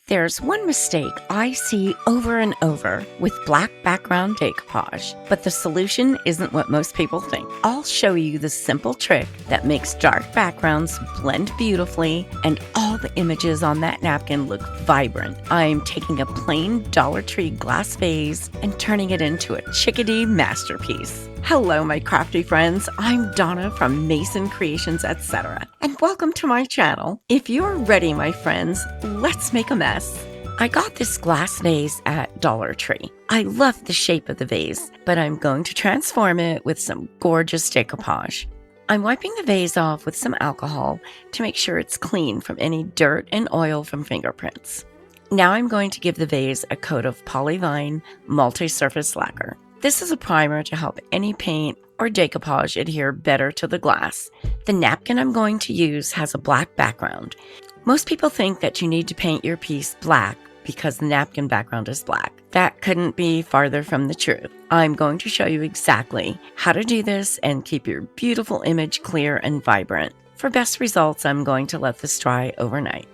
There's one mistake I see over and over with black background decoupage, but the solution isn't what most people think. I'll show you the simple trick that makes dark backgrounds blend beautifully and all the images on that napkin look vibrant. I'm taking a plain Dollar Tree glass vase and turning it into a chickadee masterpiece. Hello, my crafty friends. I'm Donna from Mason Creations, etc. And welcome to my channel. If you're ready, my friends, let's make a mess. I got this glass vase at Dollar Tree. I love the shape of the vase, but I'm going to transform it with some gorgeous decoupage. I'm wiping the vase off with some alcohol to make sure it's clean from any dirt and oil from fingerprints. Now I'm going to give the vase a coat of Polyvine multi-surface lacquer. This is a primer to help any paint or decoupage adhere better to the glass. The napkin I'm going to use has a black background. Most people think that you need to paint your piece black because the napkin background is black. That couldn't be farther from the truth. I'm going to show you exactly how to do this and keep your beautiful image clear and vibrant. For best results, I'm going to let this dry overnight.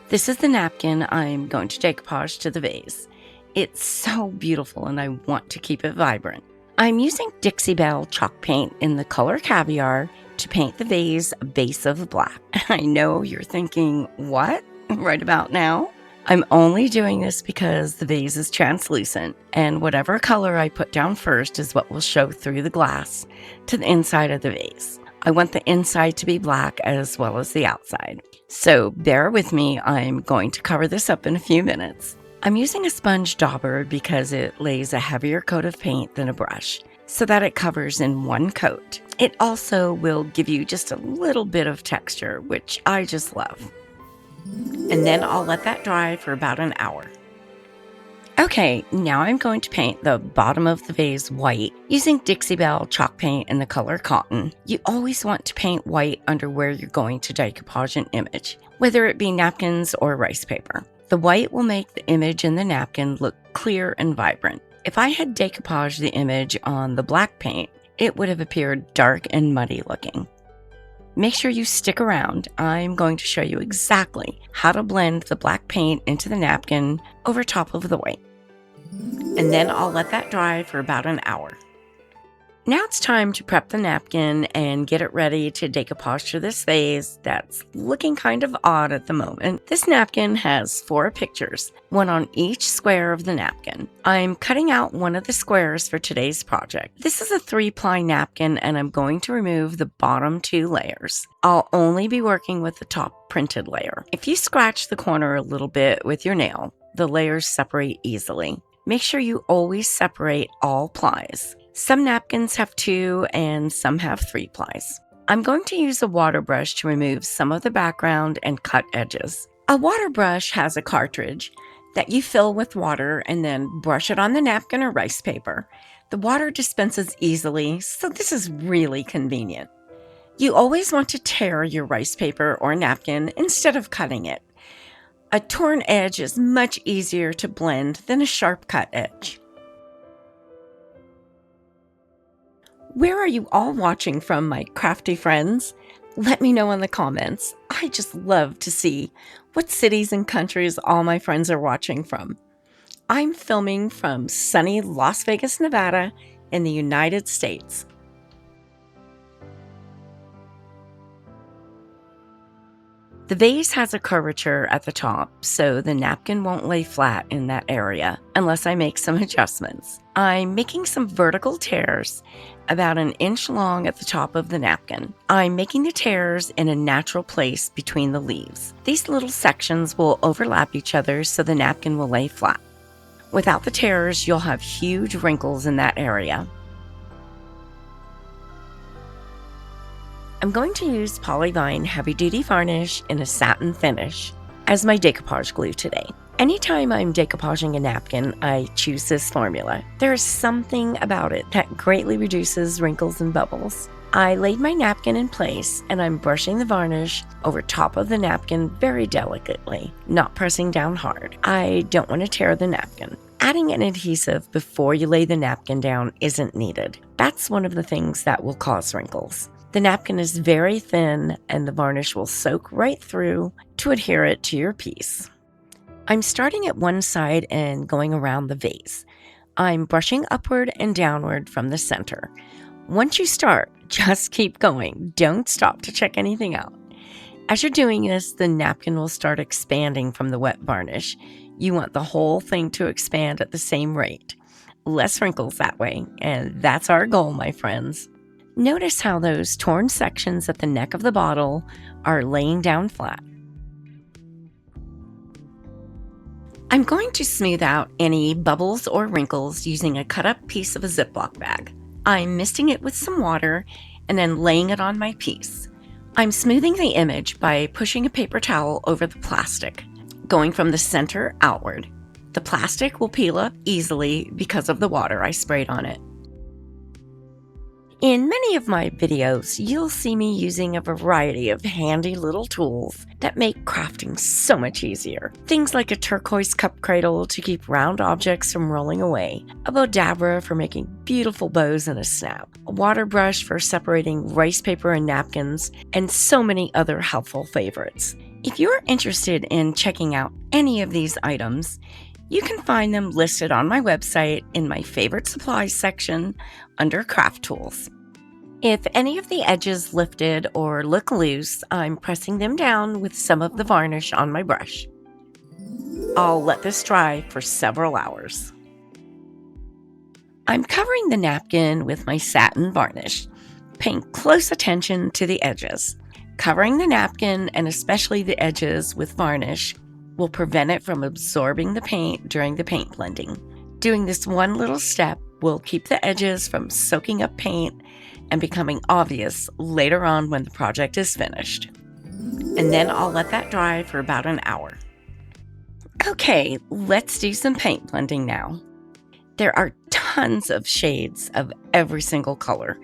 This is the napkin I'm going to decoupage to the vase. It's so beautiful and I want to keep it vibrant. I'm using Dixie Belle chalk paint in the color Caviar to paint the vase a base of black. I know you're thinking, what? Right about now? I'm only doing this because the vase is translucent and whatever color I put down first is what will show through the glass to the inside of the vase. I want the inside to be black as well as the outside. So bear with me, I'm going to cover this up in a few minutes. I'm using a sponge dauber because it lays a heavier coat of paint than a brush, so that it covers in one coat. It also will give you just a little bit of texture, which I just love. And then I'll let that dry for about an hour. Okay, now I'm going to paint the bottom of the vase white using Dixie Belle chalk paint in the color Cotton. You always want to paint white under where you're going to decoupage an image, whether it be napkins or rice paper. The white will make the image in the napkin look clear and vibrant. If I had decoupaged the image on the black paint, it would have appeared dark and muddy looking. Make sure you stick around. I'm going to show you exactly how to blend the black paint into the napkin over top of the white. And then I'll let that dry for about an hour. Now it's time to prep the napkin and get it ready to decoupage to this vase that's looking kind of odd at the moment. This napkin has 4 pictures, one on each square of the napkin. I'm cutting out one of the squares for today's project. This is a 3-ply napkin and I'm going to remove the bottom 2 layers. I'll only be working with the top printed layer. If you scratch the corner a little bit with your nail, the layers separate easily. Make sure you always separate all plies. Some napkins have 2 and some have 3 plies. I'm going to use a water brush to remove some of the background and cut edges. A water brush has a cartridge that you fill with water and then brush it on the napkin or rice paper. The water dispenses easily, so this is really convenient. You always want to tear your rice paper or napkin instead of cutting it. A torn edge is much easier to blend than a sharp cut edge. Where are you all watching from, my crafty friends? Let me know in the comments. I just love to see what cities and countries all my friends are watching from. I'm filming from sunny Las Vegas, Nevada in the United States. The vase has a curvature at the top, so the napkin won't lay flat in that area unless I make some adjustments. I'm making some vertical tears about 1 inch long at the top of the napkin. I'm making the tears in a natural place between the leaves. These little sections will overlap each other so the napkin will lay flat. Without the tears, you'll have huge wrinkles in that area. I'm going to use Polyvine Heavy Duty Varnish in a satin finish as my decoupage glue today. Anytime I'm decoupaging a napkin, I choose this formula. There is something about it that greatly reduces wrinkles and bubbles. I laid my napkin in place and I'm brushing the varnish over top of the napkin very delicately, not pressing down hard. I don't want to tear the napkin. Adding an adhesive before you lay the napkin down isn't needed. That's one of the things that will cause wrinkles. The napkin is very thin and the varnish will soak right through to adhere it to your piece. I'm starting at one side and going around the vase. I'm brushing upward and downward from the center. Once you start, just keep going. Don't stop to check anything out. As you're doing this, the napkin will start expanding from the wet varnish. You want the whole thing to expand at the same rate. Less wrinkles that way, and that's our goal, my friends. Notice how those torn sections at the neck of the bottle are laying down flat. I'm going to smooth out any bubbles or wrinkles using a cut-up piece of a Ziploc bag. I'm misting it with some water and then laying it on my piece. I'm smoothing the image by pushing a paper towel over the plastic, going from the center outward. The plastic will peel up easily because of the water I sprayed on it. In many of my videos, you'll see me using a variety of handy little tools that make crafting so much easier. Things like a turquoise cup cradle to keep round objects from rolling away, a bodabra for making beautiful bows in a snap, a water brush for separating rice paper and napkins, and so many other helpful favorites. If you're interested in checking out any of these items, you can find them listed on my website in my favorite supplies section under craft tools. If any of the edges lifted or look loose, I'm pressing them down with some of the varnish on my brush. I'll let this dry for several hours. I'm covering the napkin with my satin varnish. Paying close attention to the edges. Covering the napkin, and especially the edges, with varnish will prevent it from absorbing the paint during the paint blending. Doing this one little step will keep the edges from soaking up paint and becoming obvious later on when the project is finished. And then I'll let that dry for about an hour. Okay, let's do some paint blending now. There are tons of shades of every single color,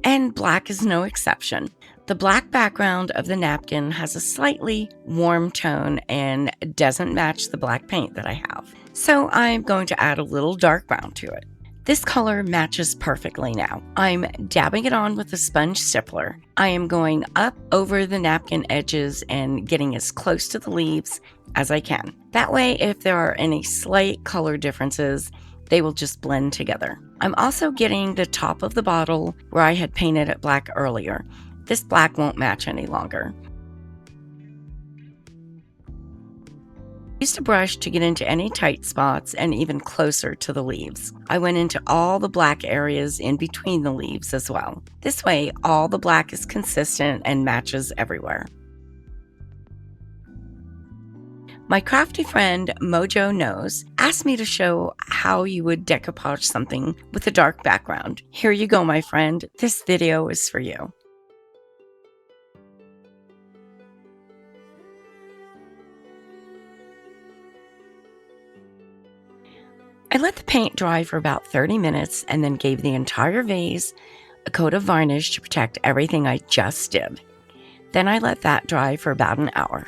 and black is no exception. The black background of the napkin has a slightly warm tone and doesn't match the black paint that I have. So I'm going to add a little dark brown to it. This color matches perfectly now. I'm dabbing it on with a sponge stippler. I am going up over the napkin edges and getting as close to the leaves as I can. That way, if there are any slight color differences, they will just blend together. I'm also getting the top of the bottle where I had painted it black earlier. This black won't match any longer. I used a brush to get into any tight spots and even closer to the leaves. I went into all the black areas in between the leaves as well. This way, all the black is consistent and matches everywhere. My crafty friend Mojo Knows asked me to show how you would decoupage something with a dark background. Here you go, my friend. This video is for you. I let the paint dry for about 30 minutes and then gave the entire vase a coat of varnish to protect everything I just did. Then I let that dry for about an hour.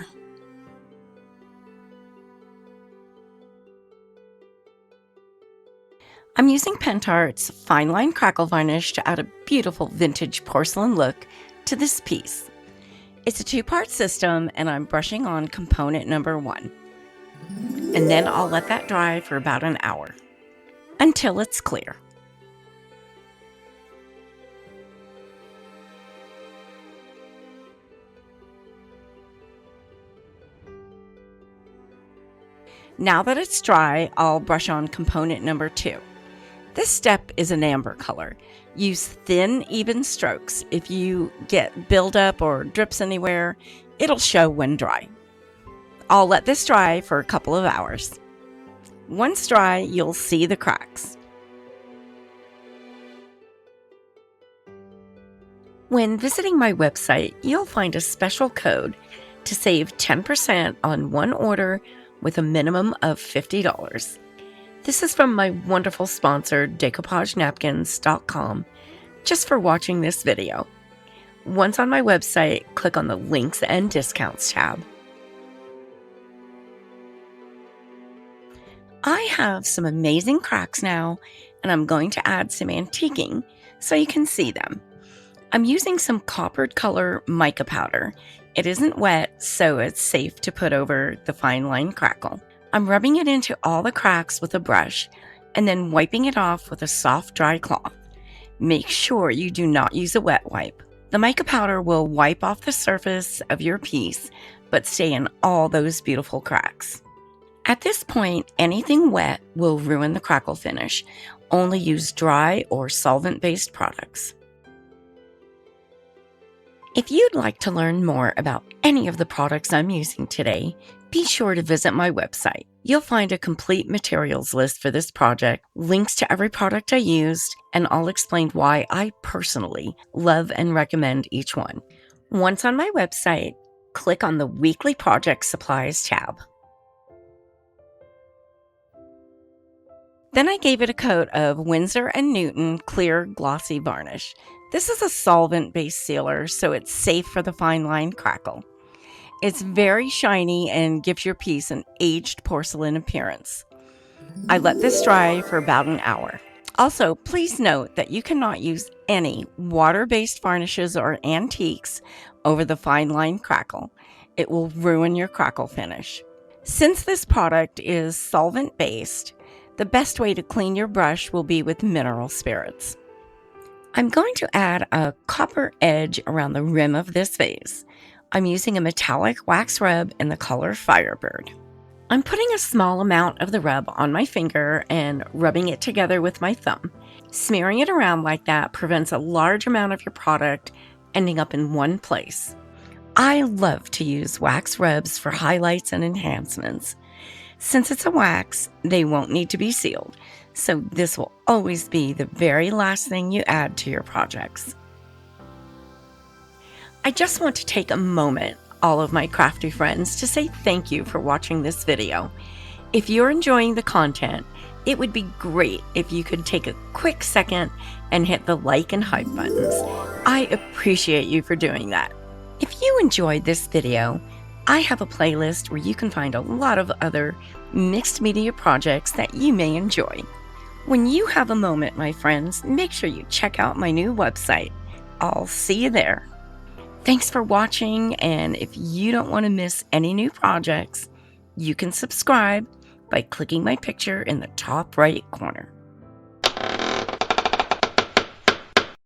I'm using Pentart's fine line crackle varnish to add a beautiful vintage porcelain look to this piece. It's a two-part system, and I'm brushing on component number 1. And then I'll let that dry for about an hour until it's clear. Now that it's dry, I'll brush on component number 2. This step is an amber color. Use thin, even strokes. If you get buildup or drips anywhere, it'll show when dry. I'll let this dry for a couple of hours. Once dry, you'll see the cracks. When visiting my website, you'll find a special code to save 10% on one order with a minimum of $50. This is from my wonderful sponsor, DecoupageNapkins.com, just for watching this video. Once on my website, click on the Links and Discounts tab. I have some amazing cracks now, and I'm going to add some antiquing so you can see them. I'm using some coppered color mica powder. It isn't wet, so it's safe to put over the fine line crackle. I'm rubbing it into all the cracks with a brush and then wiping it off with a soft, dry cloth. Make sure you do not use a wet wipe. The mica powder will wipe off the surface of your piece, but stay in all those beautiful cracks. At this point, anything wet will ruin the crackle finish. Only use dry or solvent-based products. If you'd like to learn more about any of the products I'm using today, be sure to visit my website. You'll find a complete materials list for this project, links to every product I used, and I'll explain why I personally love and recommend each one. Once on my website, click on the Weekly Project Supplies tab. Then I gave it a coat of Winsor & Newton Clear Glossy Varnish. This is a solvent-based sealer, so it's safe for the fine line crackle. It's very shiny and gives your piece an aged porcelain appearance. I let this dry for about an hour. Also, please note that you cannot use any water-based varnishes or antiques over the fine line crackle. It will ruin your crackle finish. Since this product is solvent-based, the best way to clean your brush will be with mineral spirits. I'm going to add a copper edge around the rim of this vase. I'm using a metallic wax rub in the color Firebird. I'm putting a small amount of the rub on my finger and rubbing it together with my thumb. Smearing it around like that prevents a large amount of your product ending up in one place. I love to use wax rubs for highlights and enhancements. Since it's a wax, they won't need to be sealed, so this will always be the very last thing you add to your projects. I just want to take a moment, all of my crafty friends, to say thank you for watching this video. If you're enjoying the content, it would be great if you could take a quick second and hit the like and hype buttons. I appreciate you for doing that. If you enjoyed this video, I have a playlist where you can find a lot of other mixed media projects that you may enjoy. When you have a moment, my friends, make sure you check out my new website. I'll see you there. Thanks for watching, and if you don't want to miss any new projects, you can subscribe by clicking my picture in the top right corner.